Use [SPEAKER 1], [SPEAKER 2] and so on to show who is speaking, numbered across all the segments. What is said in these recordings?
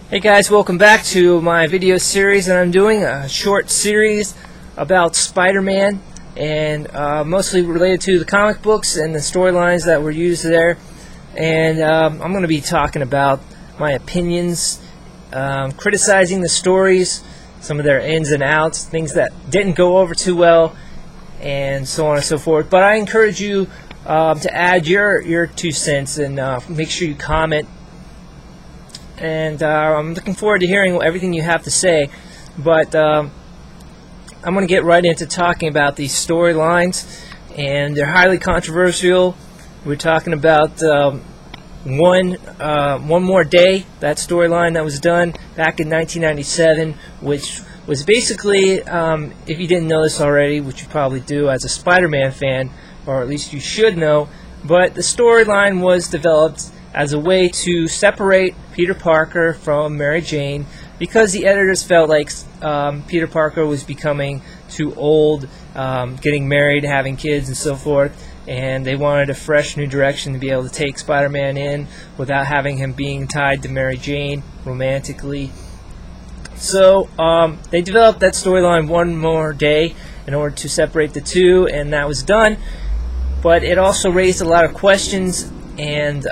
[SPEAKER 1] Hey guys, welcome back to my video series that I'm doing, a short series about Spider-Man, and mostly related to the comic books and the storylines that were used there. And I'm going to be talking about my opinions, criticizing the stories, some of their ins and outs, things that didn't go over too well, and so on and so forth. But I encourage you to add your 2 cents and make sure you comment. And I'm looking forward to hearing everything you have to say. But I'm going to get right into talking about these storylines, and they're highly controversial. We're talking about One More Day, that storyline that was done back in 1997, which was basically, if you didn't know this already, which you probably do as a Spider-Man fan, or at least you should know, but the storyline was developed as a way to separate Peter Parker from Mary Jane, because the editors felt like Peter Parker was becoming too old, getting married, having kids, and so forth, and they wanted a fresh new direction to be able to take Spider-Man in without having him being tied to Mary Jane romantically. So they developed that storyline One More Day in order to separate the two, and that was done. But it also raised a lot of questions. And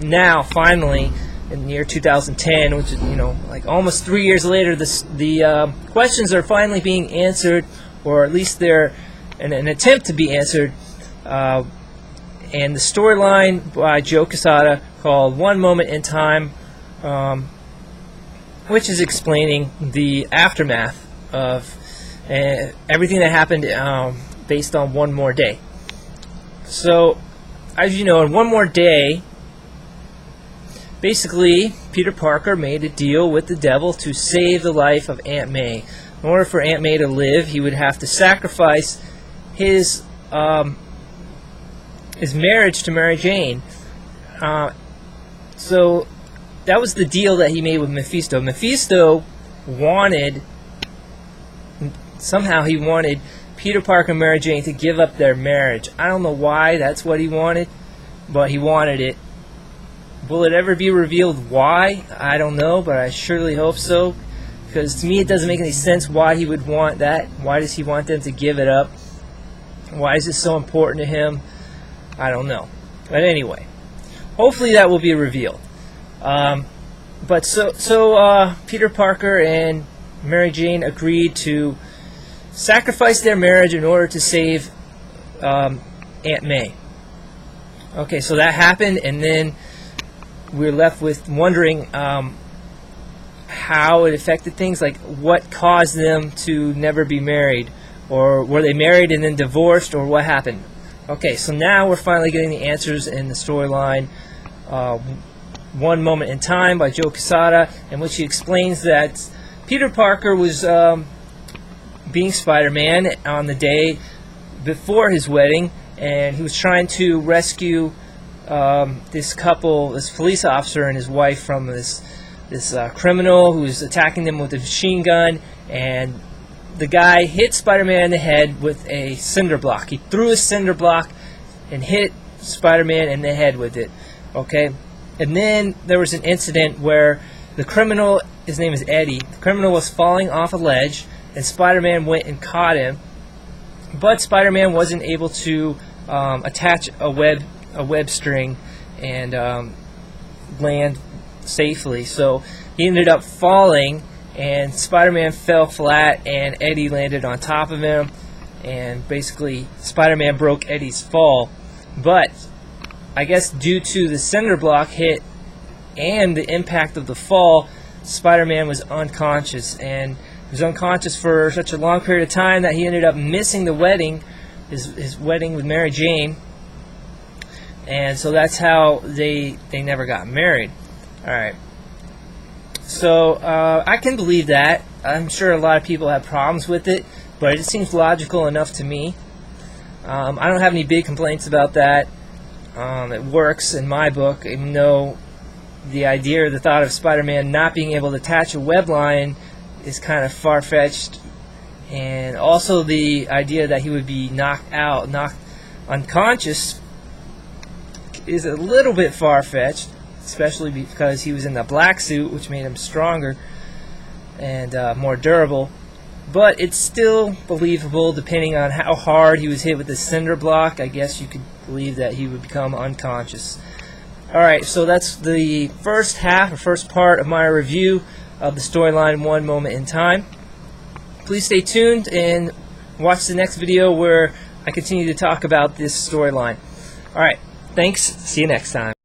[SPEAKER 1] now, finally, in the year 2010, which is, like almost 3 years later, the questions are finally being answered, or at least they're an attempt to be answered. And the storyline by Joe Quesada called One Moment in Time, which is explaining the aftermath of everything that happened based on One More Day. So, as you know, in One More Day, basically, Peter Parker made a deal with the devil to save the life of Aunt May. In order for Aunt May to live, he would have to sacrifice his marriage to Mary Jane. So that was the deal that he made with Mephisto. Mephisto somehow he wanted Peter Parker and Mary Jane to give up their marriage. I don't know why that's what he wanted, but he wanted it. Will it ever be revealed why? I don't know, but I surely hope so, because to me it doesn't make any sense why he would want that. Why does he want them to give it up? Why is this so important to him? I don't know. But anyway, hopefully that will be revealed. But so Peter Parker and Mary Jane agreed to sacrifice their marriage in order to save Aunt May. Okay, so that happened, and then we're left with wondering how it affected things, like what caused them to never be married, or were they married and then divorced, or what happened? Okay, so now we're finally getting the answers in the storyline One Moment in Time by Joe Quesada, in which he explains that Peter Parker was being Spider-Man on the day before his wedding, and he was trying to rescue this couple, this police officer and his wife, from this criminal who was attacking them with a machine gun, and the guy hit Spider-Man in the head with a cinder block. He threw a cinder block and hit Spider-Man in the head with it. Okay, and then there was an incident where the criminal, his name is Eddie, the criminal was falling off a ledge, and Spider-Man went and caught him, but Spider-Man wasn't able to attach a web string and land safely. So he ended up falling, and Spider-Man fell flat, and Eddie landed on top of him, and basically Spider-Man broke Eddie's fall. But I guess due to the cinder block hit and the impact of the fall, Spider-Man was unconscious, and he was unconscious for such a long period of time that he ended up missing the wedding, his wedding with Mary Jane, and so that's how they never got married. Alright, so I can believe that. I'm sure a lot of people have problems with it, but it seems logical enough to me. I don't have any big complaints about that. It works in my book, even though the idea or the thought of Spider-Man not being able to attach a web line is kind of far-fetched, and also the idea that he would be knocked unconscious is a little bit far-fetched. especially because he was in the black suit, which made him stronger and more durable. But it's still believable, depending on how hard he was hit with the cinder block. I guess you could believe that he would become unconscious. Alright, so that's the first half, or first part of my review of the storyline One Moment in Time. Please stay tuned and watch the next video where I continue to talk about this storyline. Alright, thanks. See you next time.